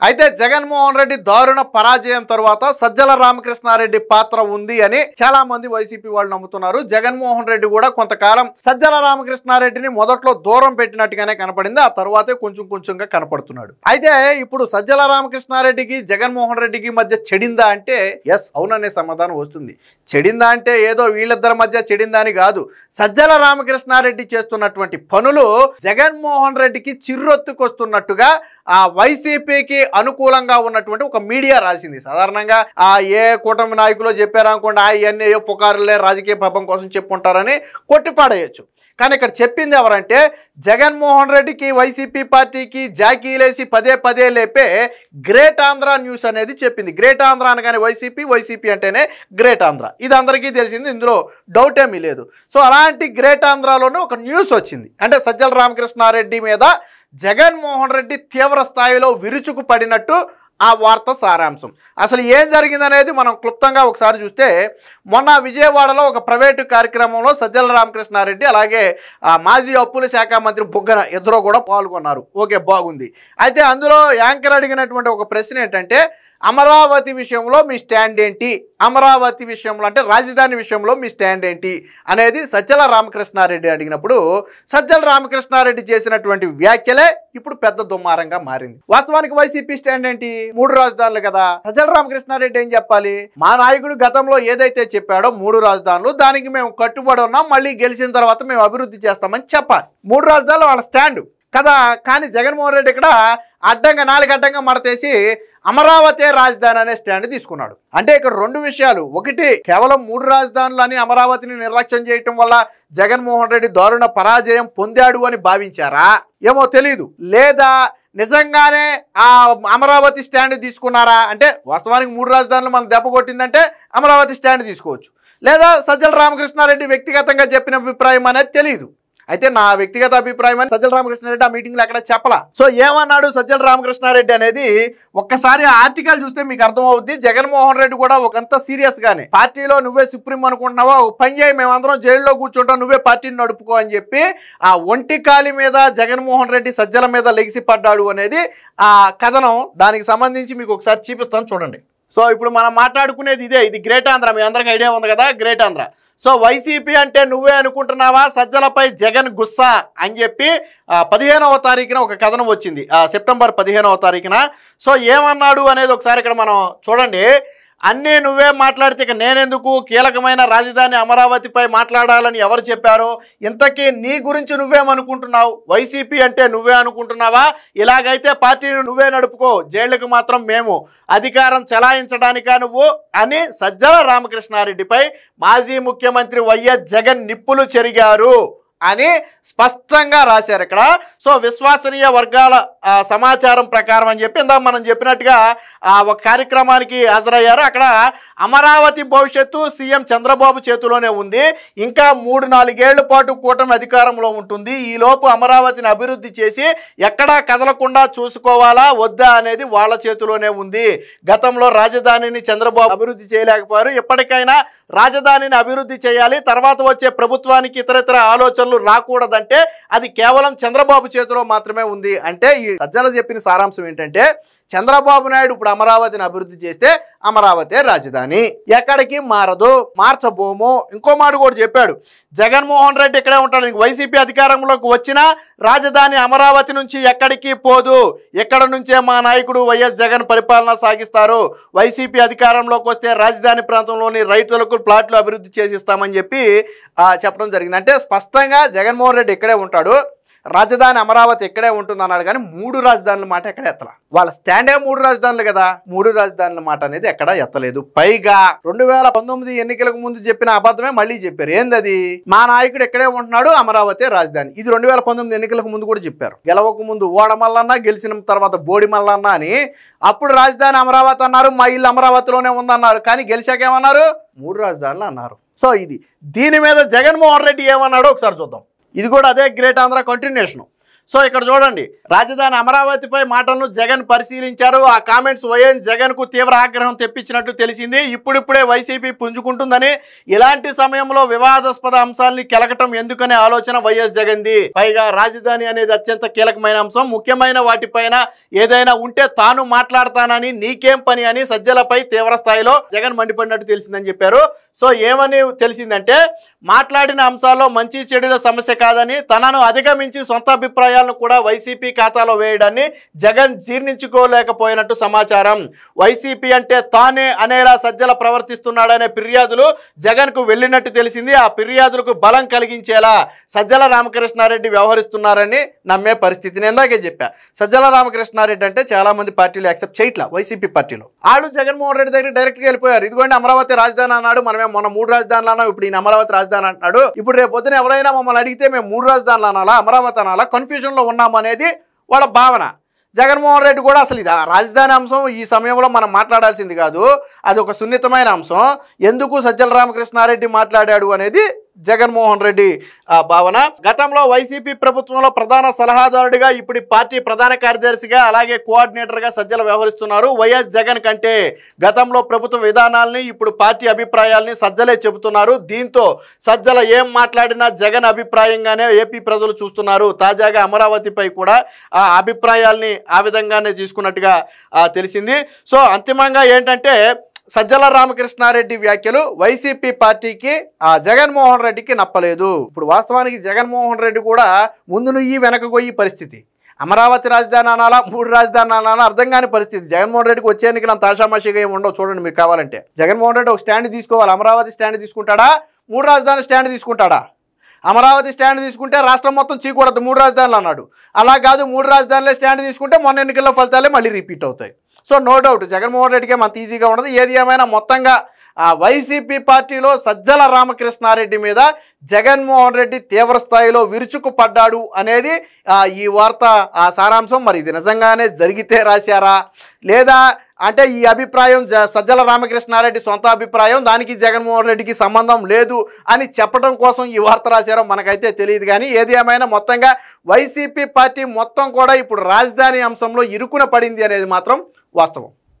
అయితే జగన్మోహన్ రెడ్డి దారుణ పరాజయం తర్వాత సజ్జల రామకృష్ణారెడ్డి పాత్ర ఉంది అని చాలా మంది వైసీపీ వాళ్ళు నమ్ముతున్నారు. జగన్మోహన్ రెడ్డి కూడా కొంతకాలం సజ్జల రామకృష్ణారెడ్డిని మొదట్లో దూరం పెట్టినట్టుగానే కనపడింది, ఆ తర్వాతే కొంచెం కొంచెంగా కనపడుతున్నాడు. అయితే ఇప్పుడు సజ్జల రామకృష్ణారెడ్డికి జగన్మోహన్ రెడ్డికి మధ్య చెడిందా అంటే ఎస్, అవుననే సమాధానం వస్తుంది. చెడిందా అంటే ఏదో వీళ్ళిద్దరి మధ్య చెడిందా అని కాదు. సజ్జల రామకృష్ణారెడ్డి చేస్తున్నటువంటి పనులు జగన్మోహన్ రెడ్డికి చిర్రొత్తుకొస్తున్నట్టుగా ఆ వైసీపీకి అనుకూలంగా ఉన్నటువంటి ఒక మీడియా రాసింది. సాధారణంగా ఏ కూటమి నాయకులు చెప్పారనుకోండి, ఇవన్నీ పుకారులే రాజకీయ పాపం కోసం చెప్పుకుంటారని కొట్టిపాడేయచ్చు. కానీ ఇక్కడ చెప్పింది ఎవరంటే జగన్మోహన్ రెడ్డికి వైసీపీ పార్టీకి జాకీలేసి పదే పదే లేపే గ్రేట్ ఆంధ్ర న్యూస్ అనేది చెప్పింది. గ్రేట్ ఆంధ్ర అనగానే వైసీపీ అంటేనే గ్రేట్ ఆంధ్ర, ఇది అందరికీ తెలిసింది, ఇందులో డౌట్ ఏమీ లేదు. సో అలాంటి గ్రేట్ ఆంధ్రాలోనే ఒక న్యూస్ వచ్చింది. అంటే సజ్జల రామకృష్ణారెడ్డి మీద జగన్మోహన్ రెడ్డి తీవ్ర స్థాయిలో విరుచుకు పడినట్టు ఆ వార్త సారాంశం. అసలు ఏం జరిగిందనేది మనం క్లుప్తంగా ఒకసారి చూస్తే, మొన్న విజయవాడలో ఒక ప్రైవేటు కార్యక్రమంలో సజ్జల రామకృష్ణారెడ్డి అలాగే మాజీ అప్పుల శాఖ మంత్రి బుగ్గన ఇద్దరు కూడా పాల్గొన్నారు. ఓకే, బాగుంది. అయితే అందులో యాంకర్ అడిగినటువంటి ఒక ప్రశ్న ఏంటంటే, అమరావతి విషయంలో మీ స్టాండ్ ఏంటి, అమరావతి విషయంలో అంటే రాజధాని విషయంలో మీ స్టాండ్ ఏంటి అనేది సజ్జల రామకృష్ణారెడ్డి అడిగినప్పుడు సజ్జల రామకృష్ణారెడ్డి చేసినటువంటి వ్యాఖ్యలే ఇప్పుడు పెద్ద దుమారంగా మారింది. వాస్తవానికి వైసీపీ స్టాండ్ ఏంటి, 3 రాజధానులు కదా. సజ్జల రామకృష్ణారెడ్డి ఏం చెప్పాలి, మా నాయకుడు గతంలో ఏదైతే చెప్పాడో 3 రాజధానులు, దానికి మేము కట్టుబడి ఉన్నాం, మళ్ళీ గెలిచిన తర్వాత మేము అభివృద్ధి చేస్తామని చెప్పాలి. 3 రాజధానులు వాళ్ళ స్టాండ్ కదా. కానీ జగన్మోహన్ రెడ్డి ఇక్కడ అడ్డంగా 4 అడ్డంగా మడతేసి అమరావతి రాజధాని అనే స్టాండ్ తీసుకున్నాడు. అంటే ఇక్కడ 2 విషయాలు. ఒకటి, కేవలం 3 రాజధానులు అని అమరావతిని నిర్లక్ష్యం చేయటం వల్ల జగన్మోహన్ రెడ్డి దారుణ పరాజయం పొందాడు అని భావించారా ఏమో తెలియదు, లేదా నిజంగానే ఆ అమరావతి స్టాండ్ తీసుకున్నారా అంటే వాస్తవానికి 3 రాజధానులు మనం దెబ్బ కొట్టిందంటే అమరావతి స్టాండ్ తీసుకోవచ్చు, లేదా సజ్జల రామకృష్ణారెడ్డి వ్యక్తిగతంగా చెప్పిన అభిప్రాయం అనేది తెలియదు. అయితే నా వ్యక్తిగత అభిప్రాయం అని సజ్జల రామకృష్ణారెడ్డి ఆ మీటింగ్లో ఎక్కడ చెప్పలా. సో ఏమన్నాడు సజ్జల రామకృష్ణారెడ్డి అనేది ఒక్కసారి ఆర్టికల్ చూస్తే మీకు అర్థమవుద్ది. జగన్మోహన్ రెడ్డి కూడా ఒకంత సీరియస్ గానే, పార్టీలో నువ్వే సుప్రీం అనుకుంటున్నావా, పని చేయి, మేమందరం జైల్లో కూర్చుంటాం, నువ్వే పార్టీని నడుపుకో అని చెప్పి ఆ ఒంటి కాలి మీద జగన్మోహన్ రెడ్డి సజ్జల మీద లెగిసి పడ్డాడు అనేది ఆ కథనం. దానికి సంబంధించి మీకు ఒకసారి చూపిస్తాను చూడండి. సో ఇప్పుడు మనం మాట్లాడుకునేది ఇదే, ఇది గ్రేట్ ఆంధ్ర, మీ అందరికి ఐడియా ఉంది కదా గ్రేట్ ఆంధ్ర. సో వైసీపీ అంటే నువ్వే అనుకుంటున్నావా, సజ్జలపై జగన్ గుస్సా అని చెప్పి 15వ తారీఖున ఒక కథనం వచ్చింది, సెప్టెంబర్ 15వ తారీఖున. సో ఏమన్నాడు అనేది ఒకసారి ఇక్కడ మనం చూడండి. అన్నీ నువ్వే మాట్లాడితే ఇక నేనెందుకు, కీలకమైన రాజధాని అమరావతిపై మాట్లాడాలని ఎవరు చెప్పారో, ఇంతకీ నీ గురించి నువ్వేమనుకుంటున్నావు, వైసీపీ అంటే నువ్వే అనుకుంటున్నావా, ఇలాగైతే పార్టీని నువ్వే నడుపుకో, జైళ్ళకు మాత్రం మేము, అధికారం చెలాయించడానికా నువ్వు అని సజ్జల రామకృష్ణారెడ్డిపై మాజీ ముఖ్యమంత్రి వైఎస్ జగన్ నిప్పులు చెరిగారు అని స్పష్టంగా రాశారు ఇక్కడ. సో విశ్వసనీయ వర్గాల సమాచారం ప్రకారం అని చెప్పి ఇందాక మనం చెప్పినట్టుగా ఒక కార్యక్రమానికి హాజరయ్యారు. అక్కడ అమరావతి భవిష్యత్తు సీఎం చంద్రబాబు చేతిలోనే ఉంది, ఇంకా 3-4 ఏళ్ల పాటు కూటమి అధికారంలో ఉంటుంది, ఈలోపు అమరావతిని అభివృద్ధి చేసి ఎక్కడా కదలకుండా చూసుకోవాలా వద్దా అనేది వాళ్ళ చేతిలోనే ఉంది. గతంలో రాజధానిని చంద్రబాబు అభివృద్ధి చేయలేకపోయారు, ఇప్పటికైనా రాజధానిని అభివృద్ధి చేయాలి, తర్వాత వచ్చే ప్రభుత్వానికి ఇతర ఆలోచనలు రాకూడదంటే అది కేవలం చంద్రబాబు చేతిలో మాత్రమే ఉంది. అంటే ఈ సజ్జల చెప్పిన సారాంశం ఏంటంటే, చంద్రబాబు నాయుడు ఇప్పుడు అమరావతిని అభివృద్ధి చేస్తే అమరావతి రాజధాని, ఎక్కడికి మారదు, మార్చబోము. ఇంకో మాట కూడా చెప్పాడు, జగన్మోహన్ రెడ్డి ఇక్కడే ఉంటాడు, వైసీపీ అధికారంలోకి వచ్చినా రాజధాని అమరావతి నుంచి ఎక్కడికి పోదు, ఇక్కడ నుంచే మా నాయకుడు వైఎస్ జగన్ పరిపాలన సాగిస్తారు, వైసీపీ అధికారంలోకి వస్తే రాజధాని ప్రాంతంలోని రైతులకు ప్లాట్లు అభివృద్ధి చేసిస్తామని చెప్పి చెప్పడం జరిగింది. అంటే స్పష్టంగా జగన్మోహన్ రెడ్డి ఇక్కడే ఉంటాడు, రాజధాని అమరావతి ఇక్కడే ఉంటుంది అన్నాడు. కానీ 3 రాజధానుల మాట ఎక్కడ ఎత్తలా. వాళ్ళ స్టాండే 3 రాజధానులు కదా, 3 రాజధానుల మాట అనేది ఎక్కడ ఎత్తలేదు. పైగా 2019 ఎన్నికలకు ముందు చెప్పిన అబద్ధమే మళ్ళీ చెప్పారు. ఏందది, మా నాయకుడు ఎక్కడే ఉంటున్నాడు, అమరావతి రాజధాని. ఇది 2019 ఎన్నికలకు ముందు కూడా చెప్పారు. గెలవక ముందు ఓడమల్లన్న, గెలిచిన తర్వాత బోడిమల్లన్న అని. అప్పుడు రాజధాని అమరావతి అన్నారు, మా ఇల్లు అమరావతిలోనే ఉందన్నారు. కానీ గెలిచాకేమన్నారు, 3 రాజధానులు అన్నారు. సో ఇది దీని మీద జగన్మోహన్ రెడ్డి ఏమన్నాడో ఒకసారి చూద్దాం. ఇది కూడా అదే గ్రేట్ ఆంధ్ర కంటిన్యూషన్. సో ఇక్కడ చూడండి, రాజధాని అమరావతిపై మాటలను జగన్ పరిశీలించారు. ఆ కామెంట్స్ వైఎస్ జగన్ కు తీవ్ర ఆగ్రహం తెప్పించినట్టు తెలిసింది. ఇప్పుడిప్పుడే వైసీపీ పుంజుకుంటుందని, ఇలాంటి సమయంలో వివాదాస్పద అంశాలని కెలకటం ఎందుకనే ఆలోచన వైఎస్ జగన్ది. పైగా రాజధాని అనేది అత్యంత కీలకమైన అంశం, ముఖ్యమైన వాటిపైన ఏదైనా ఉంటే తాను మాట్లాడతానని, నీకేం పని అని సజ్జలపై తీవ్ర స్థాయిలో జగన్ మండిపడినట్టు తెలిసిందని చెప్పారు. సో ఏమని తెలిసిందంటే, మాట్లాడిన అంశాల్లో మంచి చెడుల సమస్య కాదని, తనను అధిగమించి సొంత అభిప్రాయాలను కూడా వైసీపీ ఖాతాలో వేయడాన్ని జగన్ జీర్ణించుకోలేకపోయినట్టు సమాచారం. వైసీపీ అంటే తానే అనేలా సజ్జల ప్రవర్తిస్తున్నాడనే ఫిర్యాదులు జగన్కు వెళ్ళినట్టు తెలిసింది. ఆ ఫిర్యాదులకు బలం కలిగించేలా సజ్జల రామకృష్ణారెడ్డి వ్యవహరిస్తున్నారని నమ్మే పరిస్థితి. నేను ఇందాకే చెప్పా, సజ్జల రామకృష్ణారెడ్డి అంటే చాలా మంది పార్టీలు యాక్సెప్ట్ చేయట్లా. వైసీపీ పార్టీలో వాళ్ళు జగన్మోహన్ రెడ్డి దగ్గర డైరెక్ట్గా వెళ్ళిపోయారు. ఇదిగోండి అమరావతి రాజధాని అన్నాడు, మనమే మొన్న 3 రాజధానులు అన్నాం, ఇప్పుడు ఈయన అమరావతి రాజధాని అంటున్నాడు. ఇప్పుడు రేపు పొద్దున ఎవరైనా మమ్మల్ని అడిగితే మేము 3 రాజధానులు అనాలా, అమరావతి అనాలా, కన్ఫ్యూజన్లో ఉన్నాం అనేది వాళ్ళ భావన. జగన్మోహన్ రెడ్డి కూడా అసలు ఇది రాజధాని అంశం ఈ సమయంలో మనం మాట్లాడాల్సింది కాదు, అది ఒక సున్నితమైన అంశం, ఎందుకు సజ్జల రామకృష్ణారెడ్డి మాట్లాడాడు అనేది జగన్మోహన్ రెడ్డి భావన. గతంలో వైసీపీ ప్రభుత్వంలో ప్రధాన సలహాదారుడిగా, ఇప్పుడు పార్టీ ప్రధాన కార్యదర్శిగా, అలాగే కోఆర్డినేటర్గా సజ్జల వ్యవహరిస్తున్నారు. వైఎస్ జగన్ కంటే గతంలో ప్రభుత్వ విధానాల్ని, ఇప్పుడు పార్టీ అభిప్రాయాల్ని సజ్జలే చెబుతున్నారు. దీంతో సజ్జల ఏం మాట్లాడినా జగన్ అభిప్రాయంగానే ఏపీ ప్రజలు చూస్తున్నారు. తాజాగా అమరావతిపై కూడా ఆ అభిప్రాయాల్ని ఆ విధంగానే తీసుకున్నట్టుగా తెలిసింది. సో అంతిమంగా ఏంటంటే, సజ్జల రామకృష్ణారెడ్డి వ్యాఖ్యలు వైసీపీ పార్టీకి జగన్మోహన్ రెడ్డికి నప్పలేదు. ఇప్పుడు వాస్తవానికి జగన్మోహన్ రెడ్డి కూడా ముందు నుయ్యి వెనక గొయ్యి పరిస్థితి. అమరావతి రాజధాని అనాలా, 3 రాజధాని అనాలా అర్థం కాని పరిస్థితి. జగన్మోహన్ రెడ్డికి వచ్చే ఎన్నికలు అంత ఆషామాషిగా ఏమి ఉండవు. చూడండి మీరు కావాలంటే, జగన్మోహన్ రెడ్డి ఒక స్టాండ్ తీసుకోవాలి. అమరావతి స్టాండ్ తీసుకుంటాడా, 3 రాజధాని స్టాండ్ తీసుకుంటాడా? అమరావతి స్టాండ్ తీసుకుంటే రాష్ట్రం మొత్తం చీకూడదు, 3 రాజధానులు అన్నాడు. అలా కాదు, 3 రాజధానులే స్టాండ్ తీసుకుంటే మొన్న ఎన్నికల్లో ఫలితాలే మళ్ళీ రిపీట్ అవుతాయి. సో నో డౌట్ జగన్మోహన్ రెడ్డికి అంత ఈజీగా ఉండదు. ఏది ఏమైనా మొత్తంగా వైసీపీ పార్టీలో సజ్జల రామకృష్ణారెడ్డి మీద జగన్మోహన్ రెడ్డి తీవ్ర స్థాయిలో విరుచుకుపడ్డాడు అనేది ఈ వార్త సారాంశం. మరి ఇది నిజంగానే జరిగితే రాశారా, లేదా అంటే ఈ అభిప్రాయం సజ్జల రామకృష్ణారెడ్డి సొంత అభిప్రాయం, దానికి జగన్మోహన్ రెడ్డికి సంబంధం లేదు అని చెప్పడం కోసం ఈ వార్త రాశారో మనకైతే తెలియదు. కానీ ఏది ఏమైనా మొత్తంగా వైసీపీ పార్టీ మొత్తం కూడా ఇప్పుడు రాజధాని అంశంలో ఇరుకున పడింది అనేది మాత్రం వాస్తవం.